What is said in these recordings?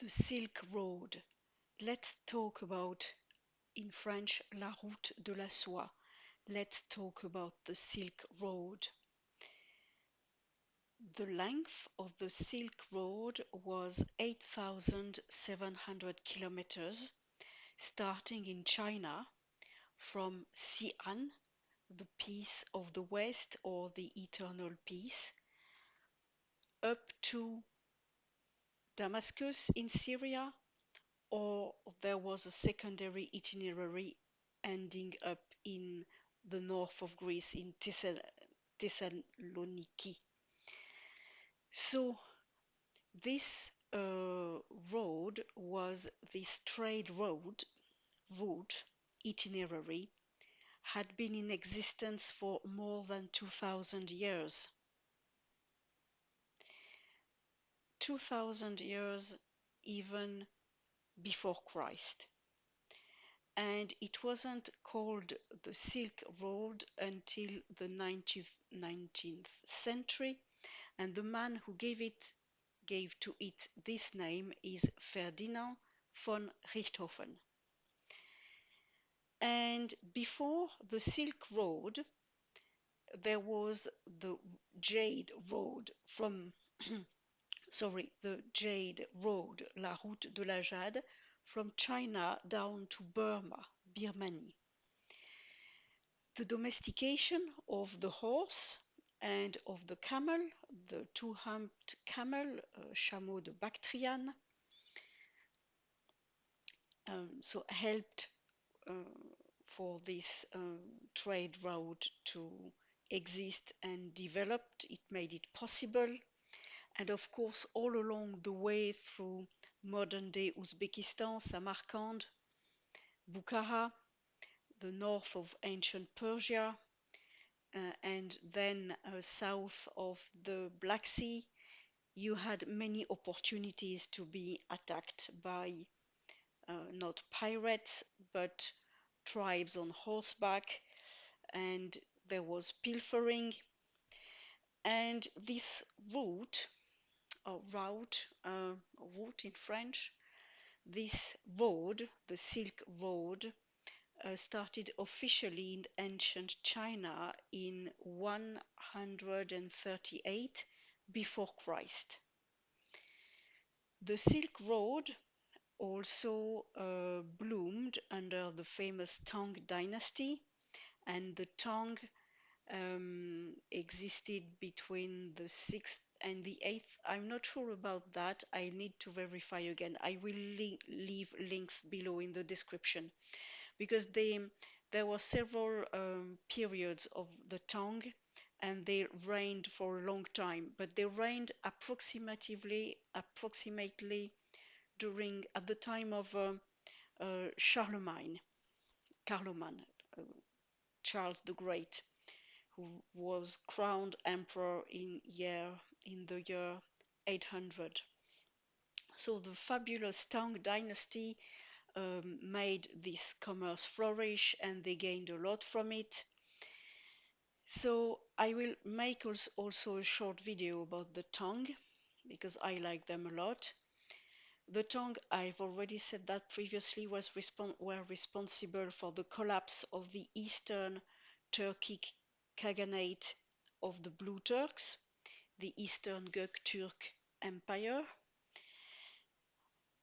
The Silk Road. Let's talk about, in French, la route de la soie. Let's talk about the Silk Road. The length of the Silk Road was 8,700 kilometers, starting in China from Xi'an, the Peace of the West or the Eternal Peace, up to Damascus in Syria, or there was a secondary itinerary ending up in the north of Greece in Thessaloniki. So this road was this trade route itinerary had been in existence for more than 2000 years. 2000 years even before Christ. And it wasn't called the Silk Road until the 19th century, and the man who gave to it this name is Ferdinand von Richthofen. And before the Silk Road, there was the Jade Road from the Jade Road, la route de la Jade, from China down to Birmanie. The domestication of the horse and of the camel, the two-humped camel, chameau de Bactriane, so helped uh, for this trade route to exist and develop. It made it possible. And of course, all along the way through modern-day Uzbekistan, Samarkand, Bukhara, the north of ancient Persia, and then south of the Black Sea, you had many opportunities to be attacked by not pirates, but tribes on horseback, and there was pilfering. And this route, or route in French, this road, the Silk Road, started officially in ancient China in 138 before Christ. The Silk Road also bloomed under the famous Tang dynasty, and the Tang existed between the 6th and the 8th. I'm not sure about that. I need to verify again. I will leave links below in the description, because there were several periods of the Tang, and they reigned for a long time, but they reigned approximately during at the time of Charlemagne, uh, Charles the Great, who was crowned emperor in the year 800. So the fabulous Tang dynasty made this commerce flourish, and they gained a lot from it. So I will make also a short video about the Tang, because I like them a lot. The Tang, I've already said that previously, were responsible for the collapse of the Eastern Turkic Khaganate of the Blue Turks, the Eastern Göktürk Empire.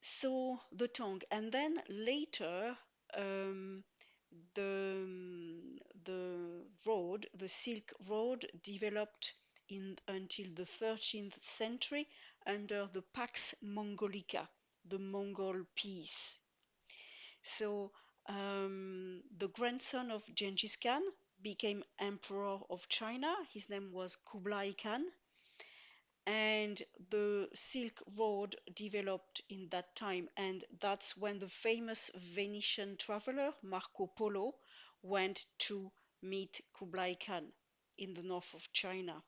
So the Tang, and then later the Silk Road developed until the 13th century under the Pax Mongolica, the Mongol peace. So the grandson of Genghis Khan became emperor of China. His name was Kublai Khan, and the Silk Road developed in that time, and that's when the famous Venetian traveler Marco Polo went to meet Kublai Khan in the north of China.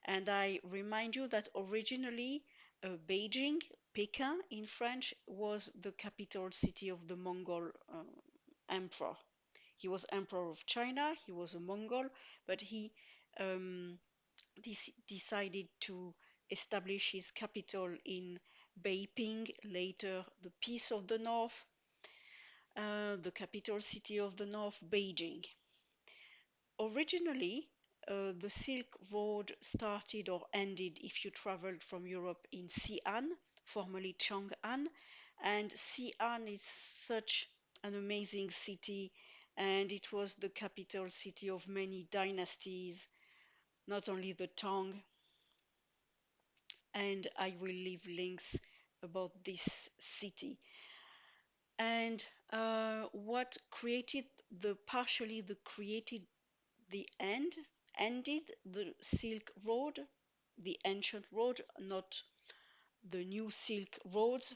And I remind you that originally Beijing, Pekin in French, was the capital city of the Mongol emperor. He was emperor of China, he was a Mongol, but he decided to establish his capital in Beiping, later the Peace of the North, the capital city of the North, Beijing. Originally, the Silk Road started or ended if you traveled from Europe in Xi'an, formerly Chang'an. And Xi'an is such an amazing city, and it was the capital city of many dynasties, not only the Tang. And I will leave links about this city. And what created the ended the Silk Road, the ancient road, not the new Silk Roads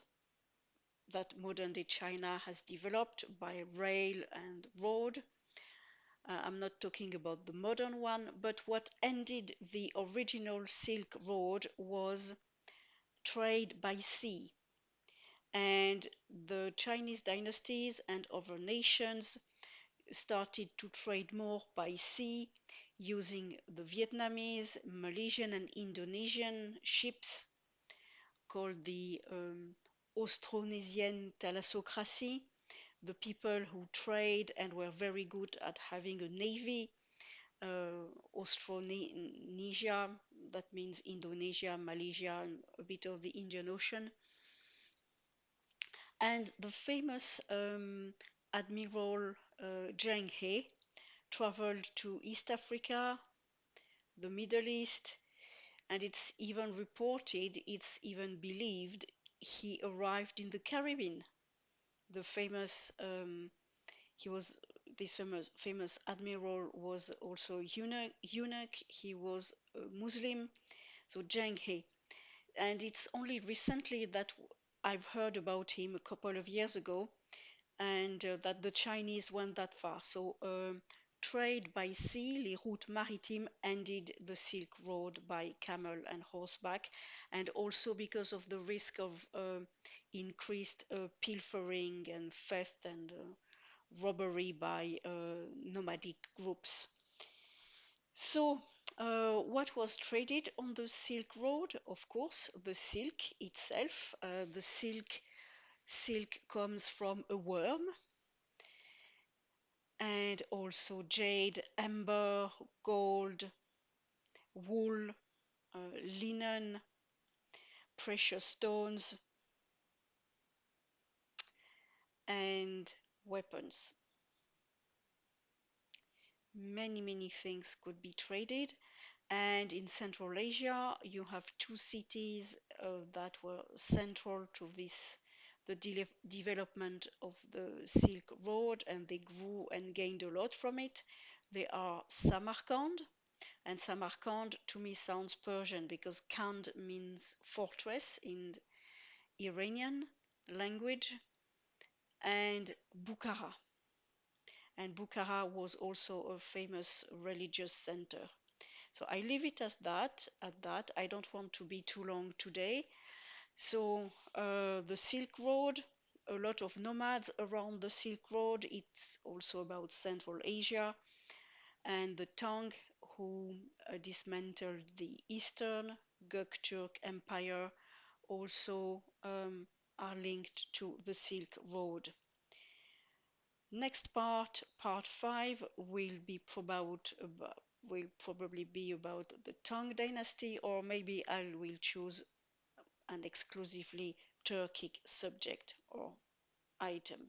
that modern day China has developed by rail and road. I'm not talking about the modern one, but what ended the original Silk Road was trade by sea. And the Chinese dynasties and other nations started to trade more by sea using the Vietnamese, Malaysian, and Indonesian ships called the Austronesian thalassocracy, the people who trade and were very good at having a navy. Austronesia, that means Indonesia, Malaysia, and a bit of the Indian Ocean. And the famous Admiral Zheng He traveled to East Africa, the Middle East, and it's even reported, it's even believed he arrived in the Caribbean. The famous, he was this famous admiral was also eunuch. He was a Muslim, so Zheng He. And it's only recently that I've heard about him a couple of years ago, and that the Chinese went that far. So trade by sea, les routes maritimes, ended the Silk Road by camel and horseback, and also because of the risk of increased pilfering and theft and robbery by nomadic groups. So, what was traded on the Silk Road? Of course, the silk itself. The silk comes from a worm, and also jade, amber, gold, wool, linen, precious stones, and weapons. Many things could be traded. And in Central Asia, you have two cities that were central to the development of the Silk Road, and they grew and gained a lot from it. They are Samarkand, and Samarkand to me sounds Persian because Kand means fortress in Iranian language, and Bukhara. And Bukhara was also a famous religious center. So I leave it as that, at that. I don't want to be too long today. So the Silk Road, a lot of nomads around the Silk Road. It's also about Central Asia and the Tang who dismantled the Eastern Göktürk Empire also are linked to the Silk Road. Next part 5, will probably be about the Tang dynasty, or maybe I will choose an exclusively Turkic subject or item.